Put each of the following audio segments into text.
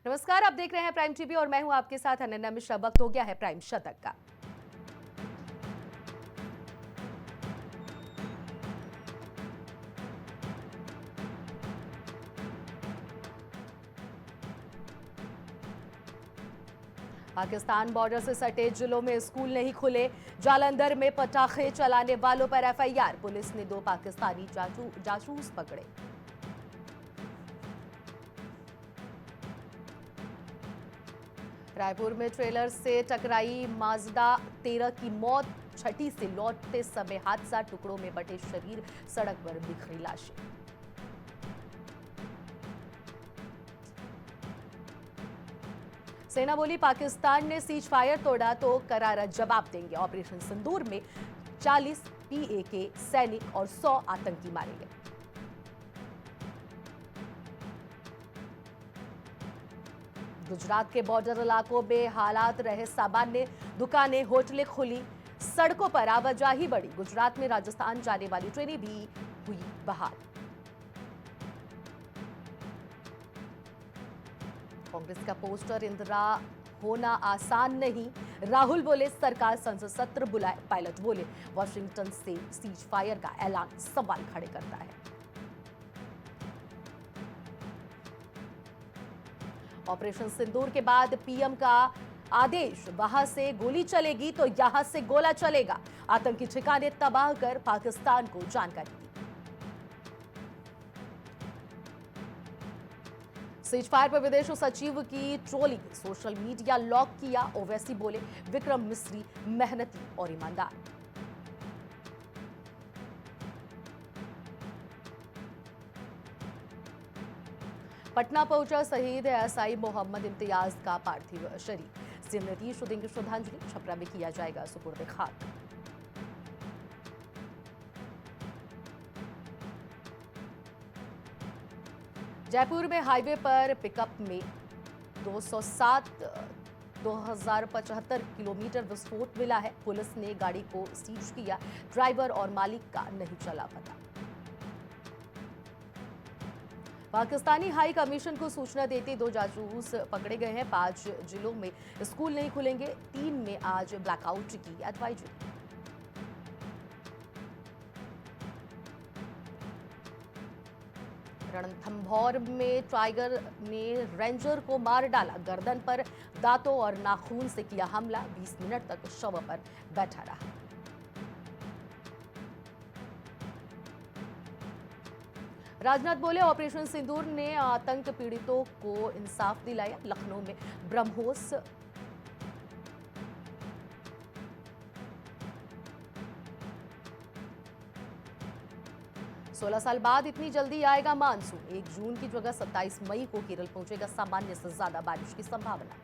नमस्कार, आप देख रहे हैं प्राइम टीवी और मैं हूं आपके साथ अनन्या मिश्रा। वक्त हो गया है प्राइम शतक का। पाकिस्तान बॉर्डर से सटे जिलों में स्कूल नहीं खुले। जालंधर में पटाखे चलाने वालों पर एफआईआर। पुलिस ने 2 पाकिस्तानी जासूस पकड़े। रायपुर में ट्रेलर से टकराई माजदा 13 की मौत। छठी से लौटते समय हादसा, टुकड़ों में बटे शरीर, सड़क पर बिखरी लाशें। सेना बोली पाकिस्तान ने सीज फायर तोड़ा तो करारा जवाब देंगे। ऑपरेशन सिंदूर में 40 पीएके सैनिक और 100 आतंकी मारे गए। गुजरात के बॉर्डर इलाकों में हालात रहे सामान्य। दुकानें, होटलें खुली, सड़कों पर आवाजाही बढ़ी। गुजरात में राजस्थान जाने वाली ट्रेनें भी हुई बहाल। कांग्रेस का पोस्टर इंदिरा होना आसान नहीं। राहुल बोले सरकार संसद सत्र बुलाए। पायलट बोले वॉशिंगटन से सीज फायर का ऐलान सवाल खड़े करता है। ऑपरेशन सिंदूर के बाद पीएम का आदेश, वहां से गोली चलेगी तो यहां से गोला चलेगा। आतंकी ठिकाने तबाह कर पाकिस्तान को जानकारी दी। सीज फायर पर विदेश सचिव की ट्रोलिंग, सोशल मीडिया लॉक किया। ओवैसी बोले विक्रम मिस्री मेहनती और ईमानदार। पटना पहुंचा शहीद एएसआई मोहम्मद इम्तियाज का पार्थिव शरीर। सीएम नीतीश देंगे श्रद्धांजलि। छपरा में किया जाएगा सुपुर्द खाक। जयपुर में हाईवे पर पिकअप में 2075 किलोमीटर विस्फोट मिला है। पुलिस ने गाड़ी को सीज किया। ड्राइवर और मालिक का नहीं चला पता। पाकिस्तानी हाई कमीशन को सूचना देते 2 जासूस पकड़े गए हैं। 5 जिलों में स्कूल नहीं खुलेंगे। 3 में आज ब्लैकआउट की एडवाइजरी। रणथंभौर में टाइगर ने रेंजर को मार डाला। गर्दन पर दांतों और नाखून से किया हमला। 20 मिनट तक शव पर बैठा रहा। राजनाथ बोले ऑपरेशन सिंदूर ने आतंक पीड़ितों को इंसाफ दिलाया। लखनऊ में ब्रह्मोस 16 साल बाद इतनी जल्दी आएगा मानसून। 1 जून की जगह 27 मई को केरल पहुंचेगा। सामान्य से ज्यादा बारिश की संभावना।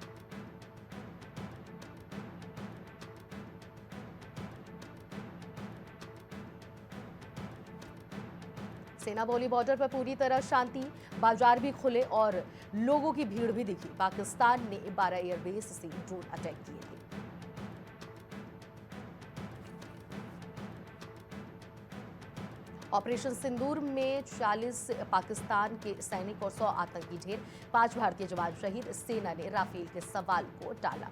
सेना बोली बॉर्डर पर पूरी तरह शांति। बाजार भी खुले और लोगों की भीड़ भी दिखी। पाकिस्तान ने 12 एयरबेस से ड्रोन अटैक किए थे। ऑपरेशन सिंदूर में 40 पाकिस्तान के सैनिक और 100 आतंकी ढेर। 5 भारतीय जवान शहीद। सेना ने राफेल के सवाल को टाला।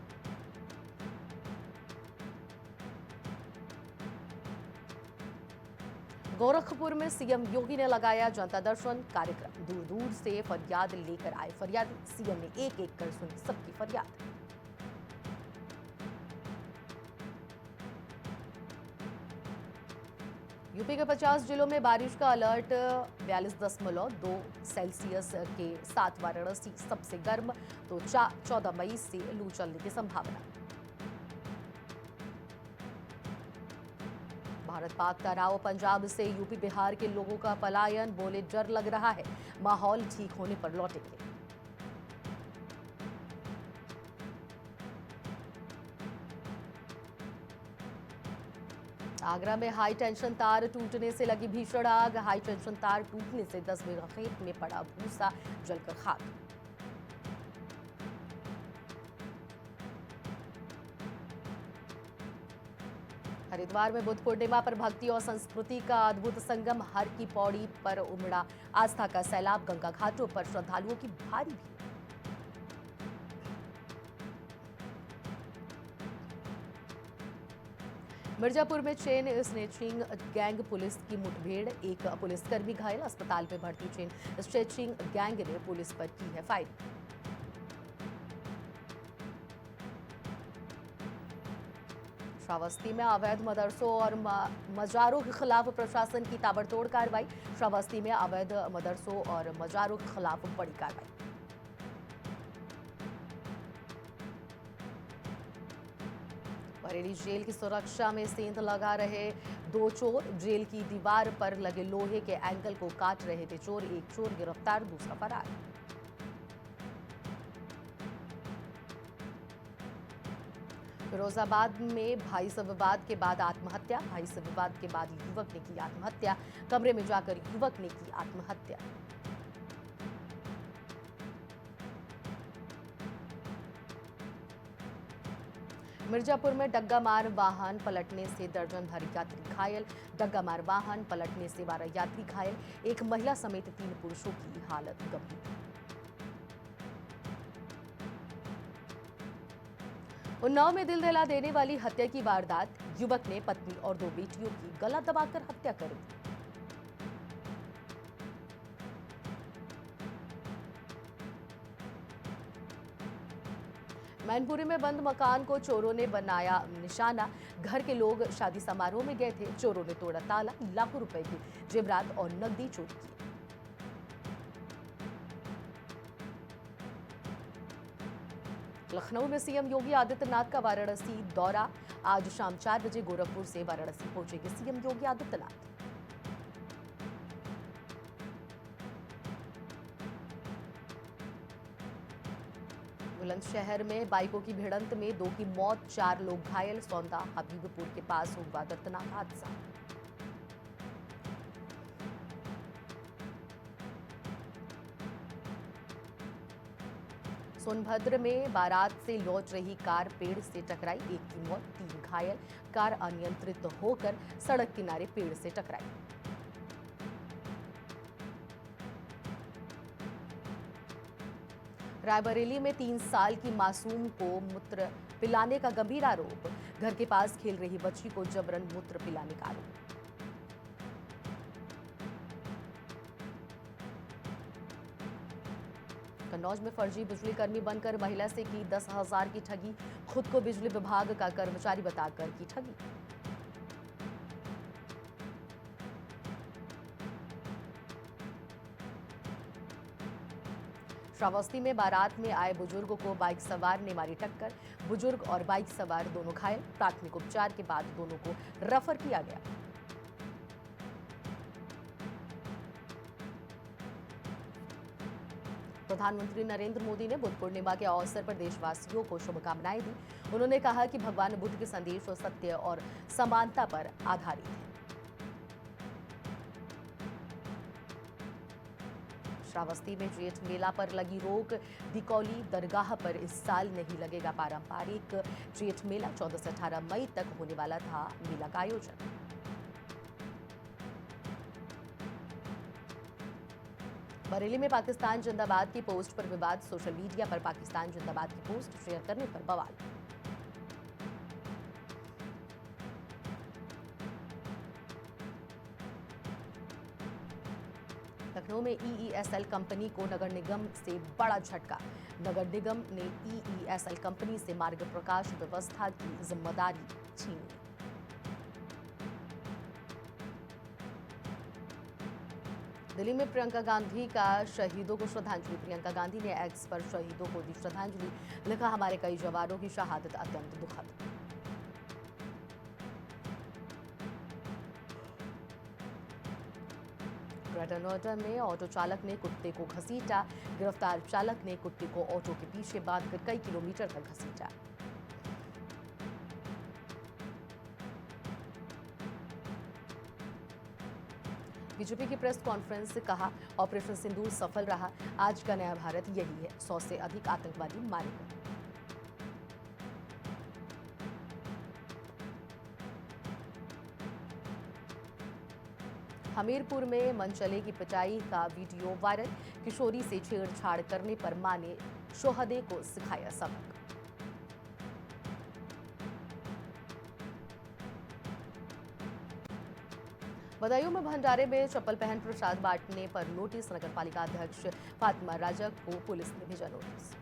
गोरखपुर में सीएम योगी ने लगाया जनता दर्शन कार्यक्रम। दूर दूर से फरियाद लेकर आए फरियादी। सीएम ने एक एक कर सुनी सबकी फरियाद। यूपी के 50 जिलों में बारिश का अलर्ट। 42.2 सेल्सियस के साथ वाराणसी सबसे गर्म, तो 14 मई से लू चलने की संभावना। भारत पाक तनाव, पंजाब से यूपी बिहार के लोगों का पलायन। बोले डर लग रहा है, माहौल ठीक होने पर लौटेंगे। आगरा में हाई टेंशन तार टूटने से लगी भीषण आग। हाई टेंशन तार टूटने से 10 बीघा खेत में पड़ा भूसा जलकर खाक। हरिद्वार में बुद्ध पूर्णिमा पर भक्ति और संस्कृति का अद्भुत संगम। हर की पौड़ी पर उमड़ा आस्था का सैलाब। गंगा घाटों पर श्रद्धालुओं की भारी भीड़। मिर्जापुर में चेन स्नेचिंग गैंग पुलिस की मुठभेड़, एक पुलिसकर्मी घायल, अस्पताल में भर्ती चेन स्नेचिंग गैंग ने पुलिस पर की है फायरिंग। श्रावस्ती में अवैध मदरसों और मजारों के खिलाफ प्रशासन की ताबड़तोड़ कार्रवाई। श्रावस्ती में अवैध मदरसों और मजारों के खिलाफ बड़ी कार्रवाई। बरेली जेल की सुरक्षा में सेंध लगा रहे दो चोर, जेल की दीवार पर लगे लोहे के एंगल को काट रहे थे चोर, एक चोर गिरफ्तार, दूसरा फरार। फिरोजाबाद में भाई से विवाद के बाद आत्महत्या, भाई से विवाद के बाद युवक ने की आत्महत्या, कमरे में जाकर युवक ने की आत्महत्या। मिर्जापुर में डग्गा मार वाहन पलटने से दर्जन भर यात्री घायल, डग्गा मार वाहन पलटने से 12 यात्री घायल, एक महिला समेत 3 पुरुषों की हालत गंभीर। उन्नाव में दिल दहला देने वाली हत्या की वारदात, युवक ने पत्नी और 2 बेटियों की गला दबाकर हत्या कर दी। मैनपुरी में बंद मकान को चोरों ने बनाया निशाना, घर के लोग शादी समारोह में गए थे, चोरों ने तोड़ा ताला, लाखों रुपए की जेवरात और नकदी चोरी की। लखनऊ में सीएम योगी आदित्यनाथ का वाराणसी दौरा, आज शाम 4 बजे गोरखपुर से वाराणसी पहुंचेंगे सीएम योगी आदित्यनाथ। बुलंदशहर में बाइकों की भिड़ंत में 2 की मौत, 4 लोग घायल, सौंदा हबीबपुर के पास हुआ दर्दनाक हादसा। सोनभद्र में बारात से लौट रही कार पेड़ से टकराई, 1 की मौत, 3 घायल, कार अनियंत्रित होकर सड़क किनारे पेड़ से टकराई। रायबरेली में 3 साल की मासूम को मूत्र पिलाने का गंभीर आरोप, घर के पास खेल रही बच्ची को जबरन मूत्र पिलाने का आरोप। कन्नौज में फर्जी बिजली कर्मी बनकर महिला से की 10,000 की ठगी, खुद को बिजली विभाग का कर्मचारी बताकर की ठगी। श्रावस्ती में बारात में आए बुजुर्ग को बाइक सवार ने मारी टक्कर, बुजुर्ग और बाइक सवार दोनों घायल, प्राथमिक उपचार के बाद दोनों को रेफर किया गया। प्रधानमंत्री नरेंद्र मोदी ने बुद्ध पूर्णिमा के अवसर पर देशवासियों को शुभकामनाएं दी। उन्होंने कहा कि भगवान बुद्ध के संदेश और सत्य और समानता पर आधारित है। श्रावस्ती में जेठ मेला पर लगी रोक, दिकौली दरगाह पर इस साल नहीं लगेगा पारंपरिक जेठ मेला, 14 से 18 मई तक होने वाला था मेला का आयोजन। बरेली में पाकिस्तान जिंदाबाद की पोस्ट पर विवाद, सोशल मीडिया पर पाकिस्तान जिंदाबाद की पोस्ट शेयर करने पर बवाल। लखनऊ में ईईएसएल कंपनी को नगर निगम से बड़ा झटका, नगर निगम ने ईईएसएल कंपनी से मार्ग प्रकाश व्यवस्था की जिम्मेदारी छीन ली। दिल्ली में प्रियंका गांधी का शहीदों को श्रद्धांजलि, प्रियंका गांधी ने एक्स पर शहीदों को दी श्रद्धांजलि, लिखा हमारे कई जवानों की शहादत अत्यंत दुखद। ग्रेटर नोएडा में ऑटो चालक ने कुत्ते को घसीटा, गिरफ्तार चालक ने कुत्ते को ऑटो के पीछे बांधकर कई किलोमीटर तक घसीटा। बीजेपी की प्रेस कॉन्फ्रेंस से कहा, ऑपरेशन सिंदूर सफल रहा, आज का नया भारत यही है, 100 से अधिक आतंकवादी मारे गए। हमीरपुर में मनचले की पिटाई का वीडियो वायरल, किशोरी से छेड़छाड़ करने पर मां ने शोहदे को सिखाया सबक। बदायूं में भंडारे में चप्पल पहन प्रसाद बांटने पर नोटिस, नगर पालिका अध्यक्ष फातिमा राजा को पुलिस ने भेजा नोटिस।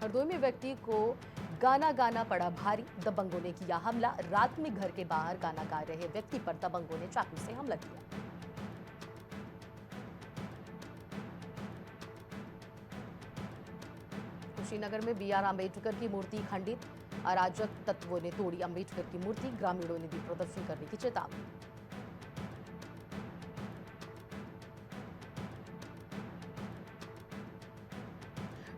हरदोई में व्यक्ति को गाना पड़ा भारी, दबंगों ने किया हमला। रात में घर के बाहर गाना गा रहे व्यक्ति पर दबंगों ने चाकू से हमला किया। कुशीनगर में बी आर अम्बेडकर की मूर्ति खंडित, अराजक तत्वों ने तोड़ी अम्बेडकर की मूर्ति। ग्रामीणों ने दी प्रदर्शन करने की चेतावनी।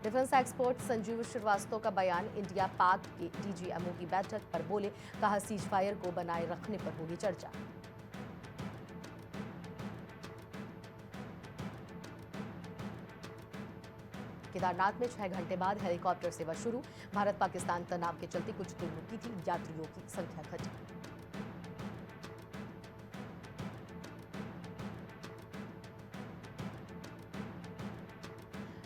डिफेंस एक्सपर्ट संजीव श्रीवास्तव का बयान, इंडिया पाक के डीजीएमओ की बैठक पर बोले, कहा सीज फायर को बनाए रखने पर होगी चर्चा। केदारनाथ में 6 घंटे बाद हेलीकॉप्टर सेवा शुरू। भारत पाकिस्तान तनाव के चलते कुछ दिन रुकी थी, यात्रियों की संख्या घटी।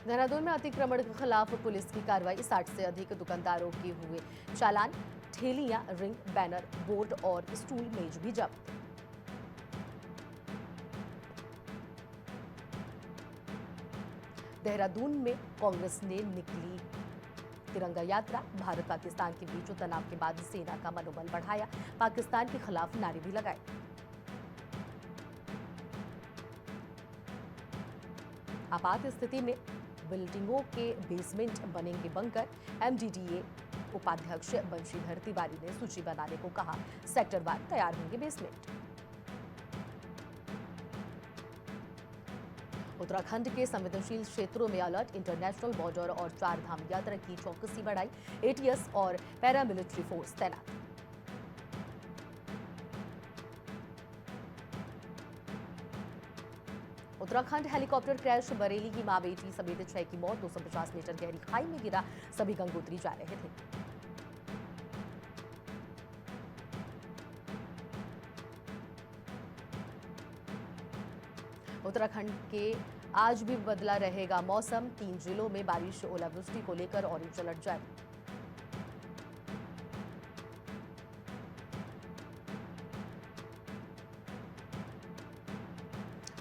देहरादून में अतिक्रमण के खिलाफ पुलिस की कार्रवाई, 60 से अधिक दुकानदारों के हुए चालान। ठेलियां, रिंग, बैनर, बोर्ड और स्टूल मेज भी जब्त। देहरादून में कांग्रेस ने निकली तिरंगा यात्रा। भारत पाकिस्तान के बीच तनाव के बाद सेना का मनोबल बढ़ाया, पाकिस्तान के खिलाफ नारे भी लगाए। आपात स्थिति में बिल्डिंगों के बेसमेंट बनेंगे बंकर। एमडीडीए उपाध्यक्ष बंशीधर तिवारी ने सूची बनाने को कहा, सेक्टरवार तैयार होंगे बेसमेंट। उत्तराखंड के संवेदनशील क्षेत्रों में अलर्ट, इंटरनेशनल बॉर्डर और 4 धाम यात्रा की चौकसी बढ़ाई। एटीएस और पैरामिलिट्री फोर्स तैनात। उत्तराखंड हेलीकॉप्टर क्रैश, बरेली की मां बेटी समेत 6 की मौत। 250 मीटर गहरी खाई में गिरा, सभी गंगोत्री जा रहे थे। उत्तराखंड के आज भी बदला रहेगा मौसम, 3 जिलों में बारिश, ओलावृष्टि को लेकर ऑरेंज अलर्ट जारी।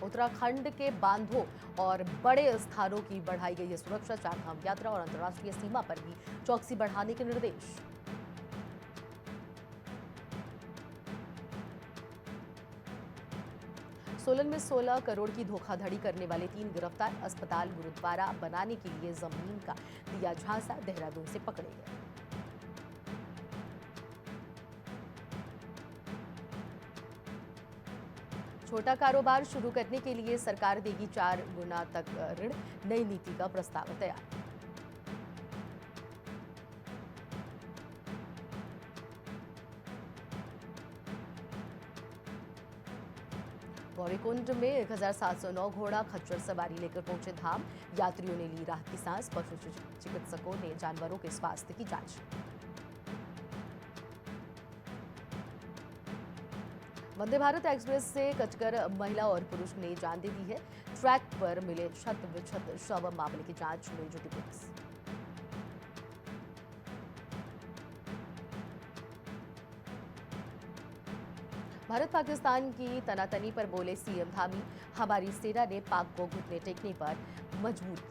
उत्तराखंड के बांधों और बड़े स्थानों की बढ़ाई गई है सुरक्षा। 4 धाम यात्रा और अंतर्राष्ट्रीय सीमा पर भी चौकसी बढ़ाने के निर्देश। सोलन में 16 करोड़ की धोखाधड़ी करने वाले 3 गिरफ्तार। अस्पताल, गुरुद्वारा बनाने के लिए जमीन का दिया झांसा, देहरादून से पकड़े गए। छोटा कारोबार शुरू करने के लिए सरकार देगी 4 गुना तक ऋण, नई नीति का प्रस्ताव तैयार। गौरीकुंड में 1709 घोड़ा खच्चर सवारी लेकर पहुंचे धाम। यात्रियों ने ली राहत की सांस। पशु चिकित्सकों ने जानवरों के स्वास्थ्य की जांच। वंदे भारत एक्सप्रेस से कचकर महिला और पुरुष ने जान दे दी है। ट्रैक पर मिले छत विछत शव, मामले की जांच में जुटी पुलिस। भारत पाकिस्तान की तनातनी पर बोले सीएम धामी, हमारी सेना ने पाक को घुटने टेकने पर मजबूर किया।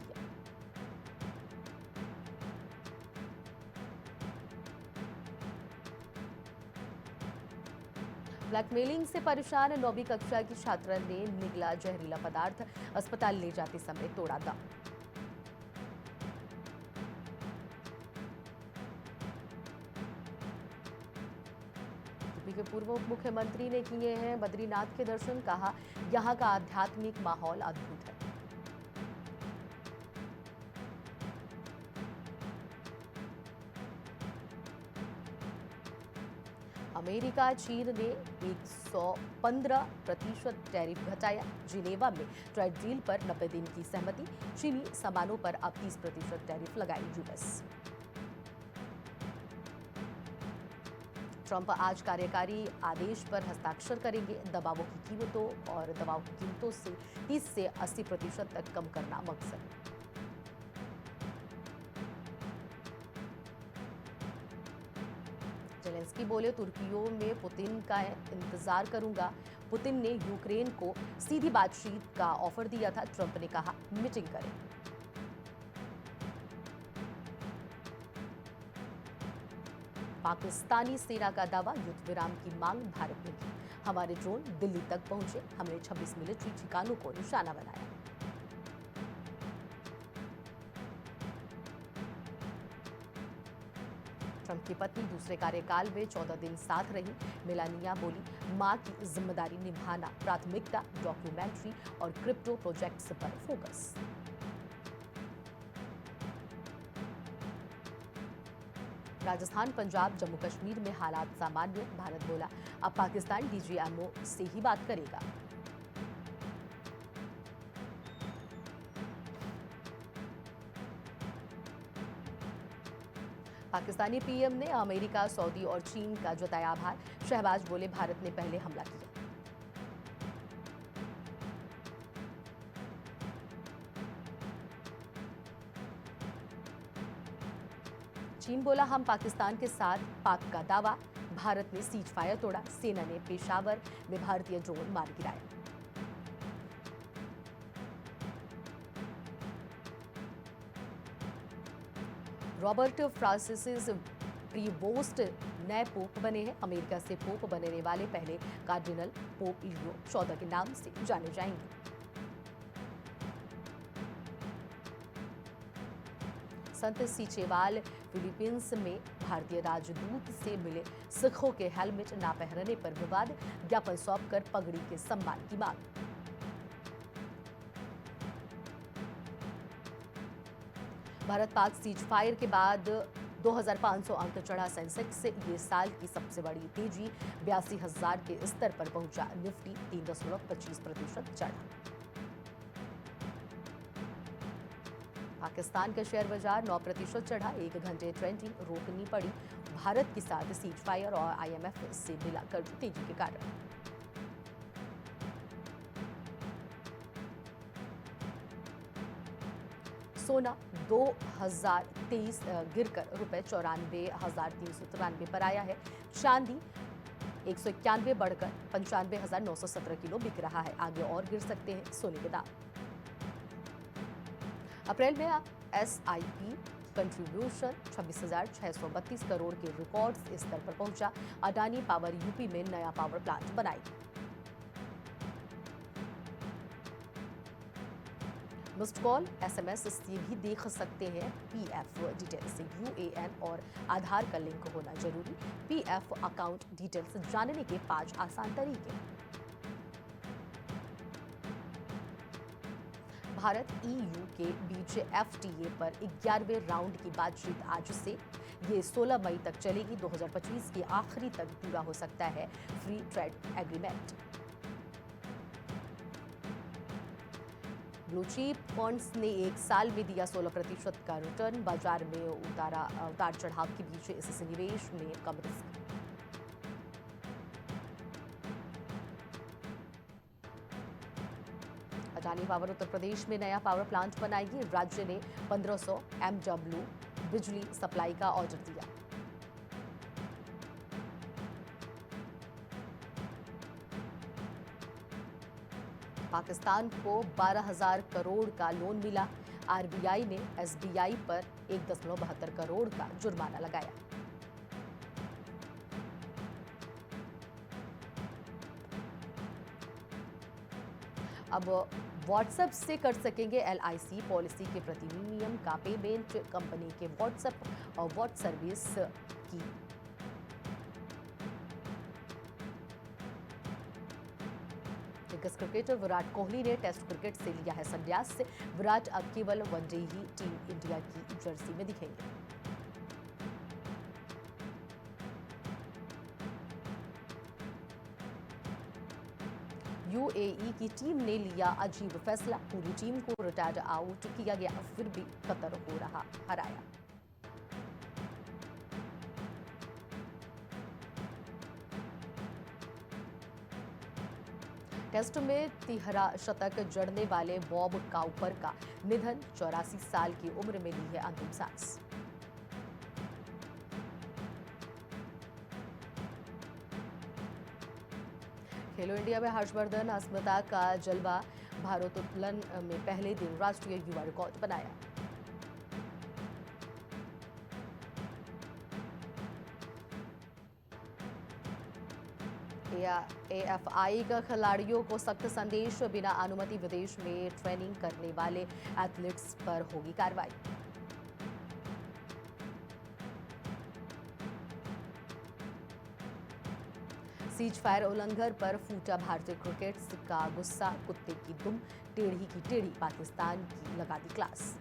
ब्लैकमेलिंग से परेशान 9वीं कक्षा की छात्रा ने निगला जहरीला पदार्थ, अस्पताल ले जाते समय तोड़ा दम। के पूर्व उप मुख्यमंत्री ने किए हैं बद्रीनाथ के दर्शन, कहा यहां का आध्यात्मिक माहौल अद्भुत है। अमेरिका चीन ने 115% टैरिफ घटाया। जिनेवा में ट्रेड डील पर 90 दिन की सहमति। चीनी सामानों पर अब 30% टैरिफ लगाई यूएस। ट्रंप आज कार्यकारी आदेश पर हस्ताक्षर करेंगे। दवाओं की कीमतों से 30 से 80% तक कम करना मकसद। जेलेंस्की बोले, तुर्कियों में पुतिन का इंतजार करूंगा। पुतिन ने यूक्रेन को सीधी बातचीत का ऑफर दिया था। ट्रंप ने कहा, मीटिंग करें। पाकिस्तानी सेना का दावा, युद्ध विराम की मांग भारत ने की। हमारे ड्रोन दिल्ली तक पहुंचे, हमने 26 मिलिट्री ठिकानों को निशाना बनाया। ट्रंप की पत्नी दूसरे कार्यकाल में 14 दिन साथ रही। मेलानिया बोली, मां की जिम्मेदारी निभाना प्राथमिकता, डॉक्यूमेंट्री और क्रिप्टो प्रोजेक्ट्स पर फोकस। राजस्थान, पंजाब, जम्मू कश्मीर में हालात सामान्य। भारत बोला, अब पाकिस्तान डीजीएमओ से ही बात करेगा। पाकिस्तानी पीएम ने अमेरिका, सऊदी और चीन का जताया आभार। शहबाज बोले, भारत ने पहले हमला किया। चीन बोला, हम पाकिस्तान के साथ। पाक का दावा, भारत ने सीज फायर तोड़ा। सेना ने पेशावर में भारतीय ड्रोन मार गिराया। रॉबर्ट फ्रांसिस प्रीवोस्ट नए पोप बने हैं। अमेरिका से पोप बनने वाले पहले कार्डिनल पोप लियो 14 के नाम से जाने जाएंगे। संत सीचेवाल फिलीपींस में भारतीय राजदूत से मिले। सिखों के हेलमेट ना पहनने पर विवाद, ज्ञापन सौंपकर पगड़ी के सम्मान की मांग। भारत पाक सीज फायर के बाद 2500 अंक चढ़ा सेंसेक्स से। ये साल की सबसे बड़ी तेजी, 82,000 के स्तर पर पहुंचा। निफ्टी 3.25% चढ़ा। पाकिस्तान का शेयर बाजार 9% चढ़ा। 1 घंटे ट्रेंडिंग रोकनी पड़ी। भारत के साथ सीज फायर और आईएमएफ से मिला कर्ज तेजी के कारण। सोना 2023 गिरकर ₹94,393 पर आया है। चांदी 191 बढ़कर 95,917 किलो बिक रहा है। आगे और गिर सकते हैं सोने के दाम। अप्रैल में एसआईपी कंट्रीब्यूशन 26,632 करोड़ के रिकॉर्ड स्तर पर पहुंचा। अडानी पावर यूपी में नया पावर प्लांट बनाएगी। मिस्ड कॉल, एसएमएस से भी देख सकते हैं पीएफ डिटेल्स। यूएएन और आधार का लिंक होना जरूरी। पीएफ अकाउंट डिटेल्स जानने के 5 आसान तरीके। भारत ईयू के बीच एफटीए पर 11वें राउंड की बातचीत आज से। ये 16 मई तक चलेगी। 2025 के आखिरी तक पूरा हो सकता है free trade agreement. Blue chip funds ने 1 साल में दिया 16% का रिटर्न। बाजार में उतार चढ़ाव के बीच इससे निवेश में कम रिस्क। अडानी पावर उत्तर प्रदेश में नया पावर प्लांट बनाएगी। राज्य ने 1500 MW बिजली सप्लाई का ऑर्डर दिया। पाकिस्तान को 12,000 करोड़ का लोन मिला। आरबीआई ने एसबीआई पर 1.72 करोड़ का जुर्माना लगाया। अब व्हाट्सएप से कर सकेंगे एलआईसी पॉलिसी के प्रीमियम का पेमेंट। कंपनी के व्हाट्सएप और व्हाट्स सर्विस की दिग्गज क्रिकेटर विराट कोहली ने टेस्ट क्रिकेट से लिया है संन्यास। विराट अब केवल वनडे ही टीम इंडिया की जर्सी में दिखेंगे। यूएई की टीम ने लिया अजीब फैसला। पूरी टीम को रिटायर्ड आउट किया गया, फिर भी कतर हो रहा हराया। टेस्ट में 13 शतक जड़ने वाले बॉब काउपर का निधन। 84 साल की उम्र में ली है अंतिम सांस। खेलो इंडिया में हर्षवर्धन अस्मिता का जलवा, भारोत्तोलन में पहले दिन राष्ट्रीय युवा रिकॉर्ड बनाया। एएफआई का खिलाड़ियों को सख्त संदेश, बिना अनुमति विदेश में ट्रेनिंग करने वाले एथलीट्स पर होगी कार्रवाई। सीज फायर उल्लंघन पर फूटा भारतीय क्रिकेट का गुस्सा, कुत्ते की दुम टेढ़ी की टेढ़ी, पाकिस्तान की लगा दी क्लास।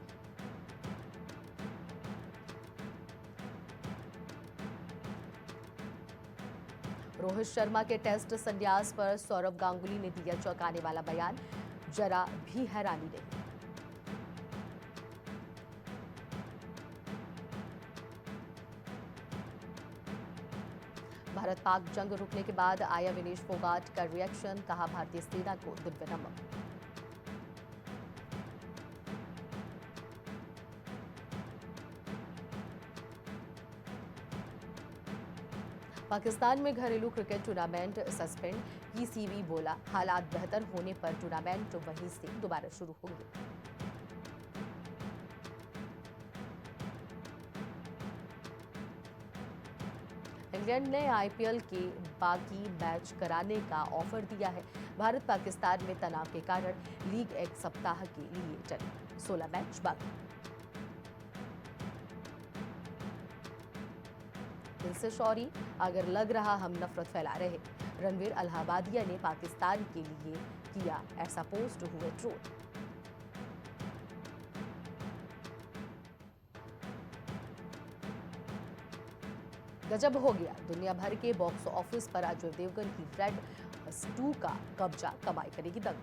रोहित शर्मा के टेस्ट संन्यास पर सौरव गांगुली ने दिया चौंकाने वाला बयान, जरा भी हैरानी नहीं। भारत पाक जंग रुकने के बाद आया विनेश फोगाट का रिएक्शन, कहा भारतीय सेना को दिव्य नमन। पाकिस्तान में घरेलू क्रिकेट टूर्नामेंट सस्पेंड, पीसीबी बोला हालात बेहतर होने पर टूर्नामेंट वहीं से दोबारा शुरू होंगे। इंग्लैंड ने आईपीएल के बाकी मैच कराने का ऑफर दिया है। भारत पाकिस्तान में तनाव के कारण लीग एक सप्ताह के लिए चली, 16 मैच बाकी। दिल से सॉरी, अगर लग रहा हम नफरत फैला रहे। रणवीर अलाहाबादिया ने पाकिस्तान के लिए किया ऐसा पोस्ट, हुए ट्रोल। गजब हो गया, दुनिया भर के बॉक्स ऑफिस पर अजय देवगन की रेड 2 का कब्जा, कमाई करेगी दंग।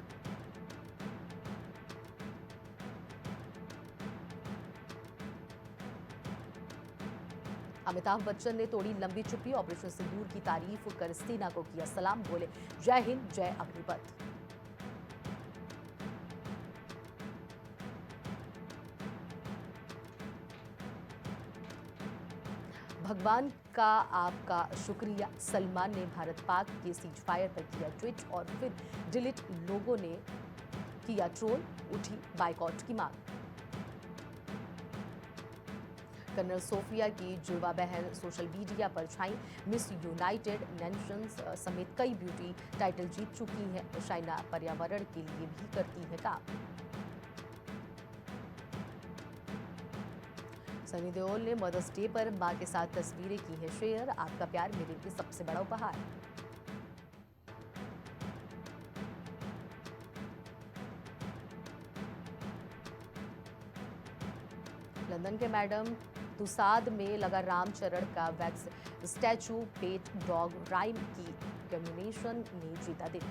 अमिताभ बच्चन ने तोड़ी लंबी चुप्पी, ऑपरेशन सिंदूर की तारीफ कर सेना को किया सलाम, बोले जय हिंद जय अग्निपथ। भगवान का आपका शुक्रिया, सलमान ने भारत पाक के सीज फायर पर किया ट्वीट और फिर डिलीट, लोगों ने किया ट्रोल, उठी बाइकॉट की मांग। कर्नल सोफिया की जुड़वा बहन सोशल मीडिया पर छाई, मिस यूनाइटेड नेशंस समेत कई ब्यूटी टाइटल जीत चुकी हैं। शाइना पर्यावरण के लिए भी करती है काम। सनी देओल ने मदर्स डे पर मां के साथ तस्वीरें की है शेयर, आपका प्यार मेरे लिए सबसे बड़ा उपहार। लंदन के मैडम तुसाद में लगा रामचरण का wax statue, pet dog rhyme की कॉम्बिनेशन ने जीता दिल।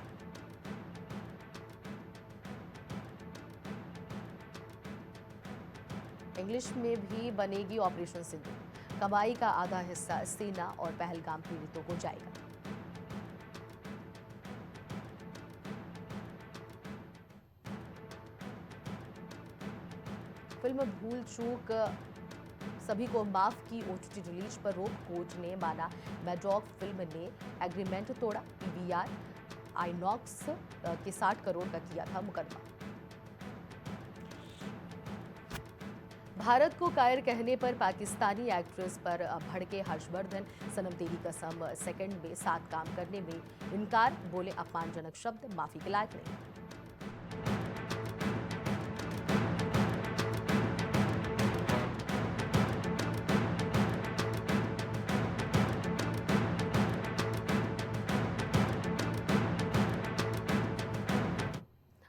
इंग्लिश में भी बनेगी ऑपरेशन सिंदूर, कमाई का आधा हिस्सा सेना और पहलगाम पीड़ितों को जाएगा। फिल्म भूल चूक सभी को माफ की, ओटीटी रिलीज पर रोक, कोर्ट ने माना मैडॉक फिल्म ने एग्रीमेंट तोड़ा, पीवीआर आईनॉक्स के 60 करोड़ का किया था मुकदमा। भारत को कायर कहने पर पाकिस्तानी एक्ट्रेस पर भड़के हर्षवर्धन, सनम तेरी कसम सेकंड में साथ काम करने में इनकार, बोले अपमानजनक शब्द माफी के लायक नहीं।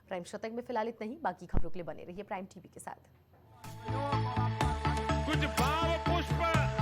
प्राइम शतक में फिलहाल इतना ही, बाकी खबरों के लिए बने रहिए प्राइम टीवी के साथ। कुछ भाव पुष्प